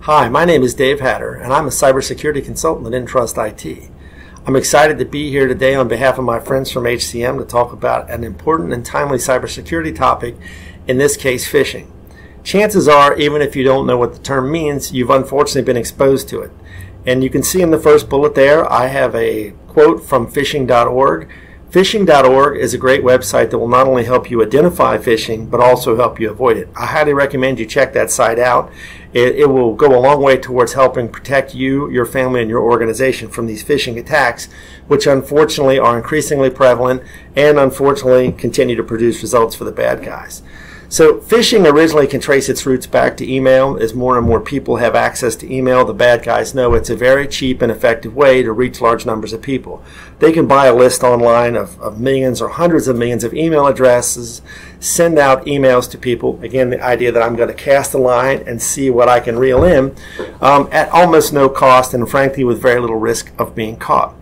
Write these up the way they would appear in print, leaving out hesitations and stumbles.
Hi, my name is Dave Hatter, and I'm a Cybersecurity Consultant at Entrust IT. I'm excited to be here today on behalf of my friends from HCM to talk about an important and timely cybersecurity topic, in this case, phishing. Chances are, even if you don't know what the term means, you've unfortunately been exposed to it. And you can see in the first bullet there, I have a quote from phishing.org. Phishing.org is a great website that will not only help you identify phishing, but also help you avoid it. I highly recommend you check that site out. It will go a long way towards helping protect you, your family, and your organization from these phishing attacks, which unfortunately are increasingly prevalent and unfortunately continue to produce results for the bad guys. So phishing originally can trace its roots back to email. As more and more people have access to email, the bad guys know it's a very cheap and effective way to reach large numbers of people. They can buy a list online of millions or hundreds of millions of email addresses, send out emails to people. Again, the idea that I'm going to cast a line and see what I can reel in at almost no cost and frankly with very little risk of being caught.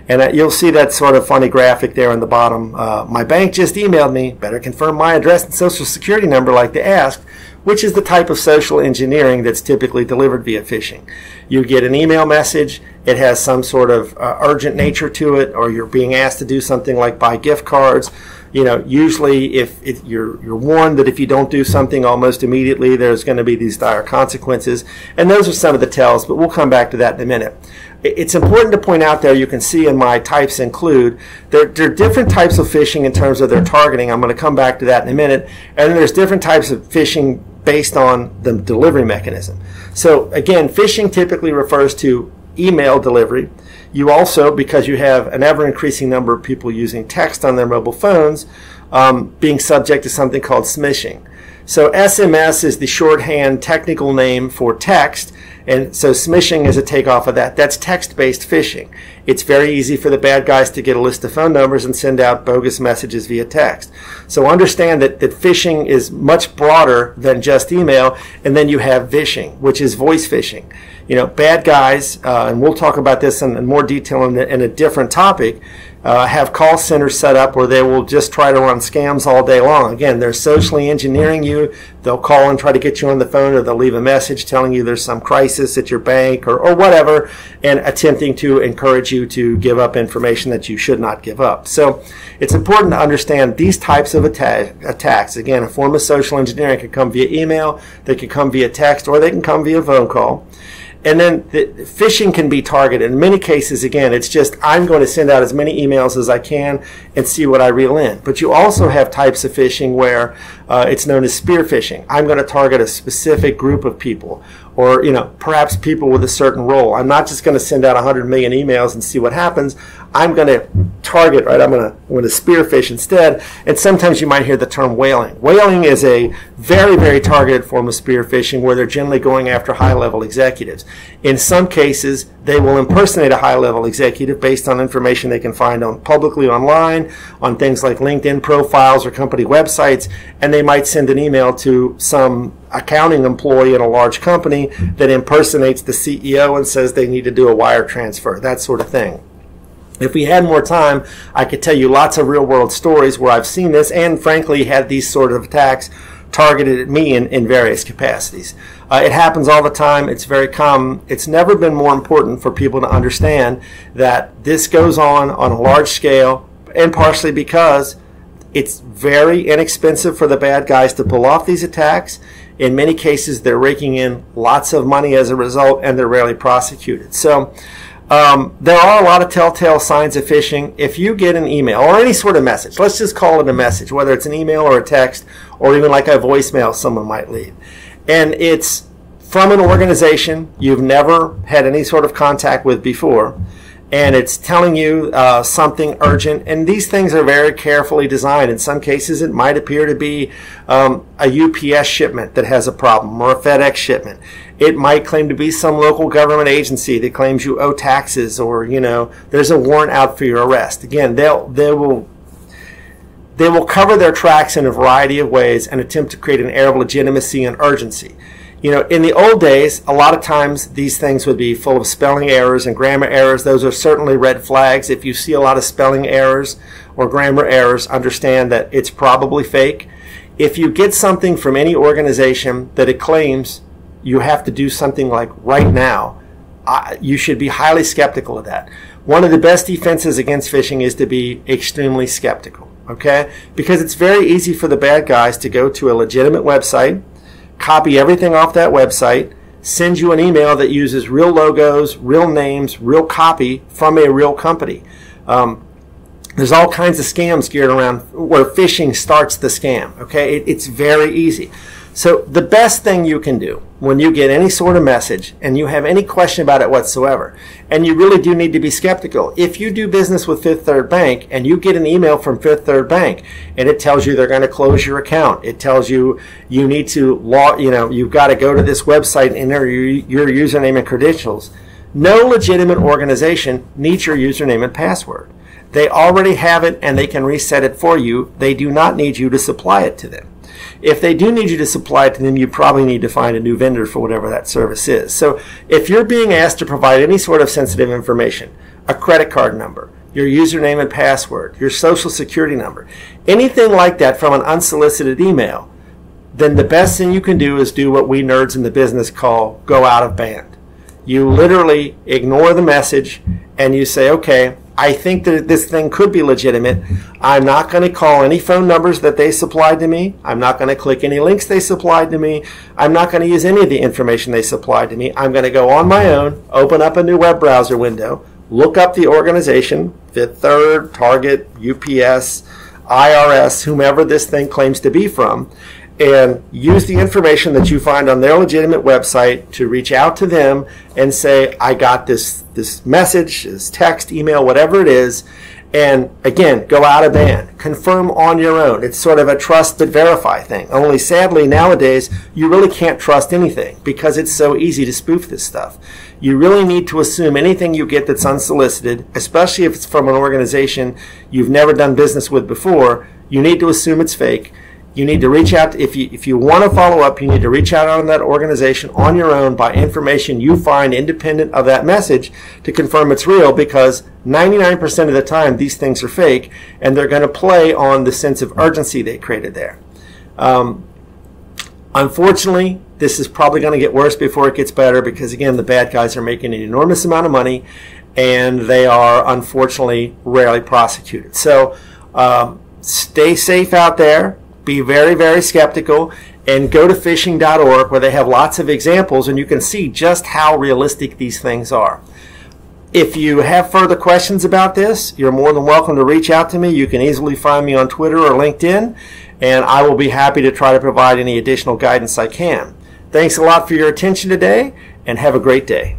And you'll see that sort of funny graphic there on the bottom. My bank just emailed me, better confirm my address and social security number like they asked, which is the type of social engineering that's typically delivered via phishing. You get an email message, it has some sort of urgent nature to it, or you're being asked to do something like buy gift cards. You know, usually if you're warned that if you don't do something almost immediately, there's going to be these dire consequences. And those are some of the tells, but we'll come back to that in a minute. It's important to point out there, you can see in my types include, there are different types of phishing in terms of their targeting. I'm going to come back to that in a minute. And then there's different types of phishing based on the delivery mechanism. So again, phishing typically refers to email delivery. You also, because you have an ever-increasing number of people using text on their mobile phones, being subject to something called smishing. So SMS is the shorthand technical name for text, and so smishing is a takeoff of that. That's text-based phishing. It's very easy for the bad guys to get a list of phone numbers and send out bogus messages via text. So understand that phishing is much broader than just email, and then you have vishing, which is voice phishing. You know, bad guys, and we'll talk about this in more detail in a different topic, have call centers set up where they will just try to run scams all day long. Again, they're socially engineering you. They'll call and try to get you on the phone, or they'll leave a message telling you there's some crisis at your bank or whatever, and attempting to encourage you to give up information that you should not give up. So it's important to understand these types of attacks. Again, a form of social engineering can come via email, they can come via text, or they can come via phone call. And then the phishing can be targeted. In many cases, again, it's just I'm going to send out as many emails as I can and see what I reel in. But you also have types of phishing where it's known as spear phishing. I'm going to target a specific group of people, or perhaps people with a certain role. I'm not just going to send out 100 million emails and see what happens. I'm going to target, right? I'm going to spear phish instead. And sometimes you might hear the term whaling. Whaling is a very, very targeted form of spear phishing where they're generally going after high-level executives. In some cases, they will impersonate a high-level executive based on information they can find publicly online, on things like LinkedIn profiles or company websites, and they might send an email to some accounting employee in a large company that impersonates the CEO and says they need to do a wire transfer, that sort of thing. If we had more time, I could tell you lots of real-world stories where I've seen this and, frankly, had these sort of attacks targeted at me in various capacities. It happens all the time. It's very common. It's never been more important for people to understand that this goes on a large scale, and partially because it's very inexpensive for the bad guys to pull off these attacks. In many cases, they're raking in lots of money as a result, and they're rarely prosecuted. So there are a lot of telltale signs of phishing. If you get an email or any sort of message, let's just call it a message, whether it's an email or a text or even like a voicemail someone might leave, and it's from an organization you've never had any sort of contact with before, and it's telling you something urgent, and these things are very carefully designed. In some cases, it might appear to be a UPS shipment that has a problem, or a FedEx shipment. It might claim to be some local government agency that claims you owe taxes, or there's a warrant out for your arrest. Again, they will cover their tracks in a variety of ways and attempt to create an air of legitimacy and urgency. In the old days, a lot of times these things would be full of spelling errors and grammar errors. Those are certainly red flags. If you see a lot of spelling errors or grammar errors, understand that it's probably fake. If you get something from any organization that it claims you have to do something like right now, you should be highly skeptical of that. One of the best defenses against phishing is to be extremely skeptical, okay? Because it's very easy for the bad guys to go to a legitimate website, copy everything off that website, send you an email that uses real logos, real names, real copy from a real company. There's all kinds of scams geared around where phishing starts the scam, okay? It's very easy. So the best thing you can do when you get any sort of message and you have any question about it whatsoever, and you really do need to be skeptical, if you do business with Fifth Third Bank and you get an email from Fifth Third Bank and it tells you they're going to close your account, it tells you you need to you've got to go to this website and enter your username and credentials, no legitimate organization needs your username and password. They already have it and they can reset it for you. They do not need you to supply it to them. If they do need you to supply it to them, you probably need to find a new vendor for whatever that service is. So if you're being asked to provide any sort of sensitive information, a credit card number, your username and password, your social security number, anything like that from an unsolicited email, then the best thing you can do is do what we nerds in the business call go out of band. You literally ignore the message and you say, okay, I think that this thing could be legitimate. I'm not going to call any phone numbers that they supplied to me. I'm not going to click any links they supplied to me. I'm not going to use any of the information they supplied to me. I'm going to go on my own, open up a new web browser window, look up the organization, Fifth Third, Target, UPS, IRS, whomever this thing claims to be from, and use the information that you find on their legitimate website to reach out to them and say, I got this message, this text, email, whatever it is, and again, go out of band. Confirm on your own. It's sort of a trust but verify thing. Only sadly, nowadays, you really can't trust anything because it's so easy to spoof this stuff. You really need to assume anything you get that's unsolicited, especially if it's from an organization you've never done business with before, you need to assume it's fake. You need to reach out, if you want to follow up, you need to reach out on that organization on your own by information you find independent of that message to confirm it's real, because 99% of the time these things are fake and they're going to play on the sense of urgency they created there. Unfortunately, this is probably going to get worse before it gets better because, again, the bad guys are making an enormous amount of money and they are unfortunately rarely prosecuted. So stay safe out there. Be very, very skeptical, and go to phishing.org where they have lots of examples and you can see just how realistic these things are. If you have further questions about this, you're more than welcome to reach out to me. You can easily find me on Twitter or LinkedIn, and I will be happy to try to provide any additional guidance I can. Thanks a lot for your attention today, and have a great day.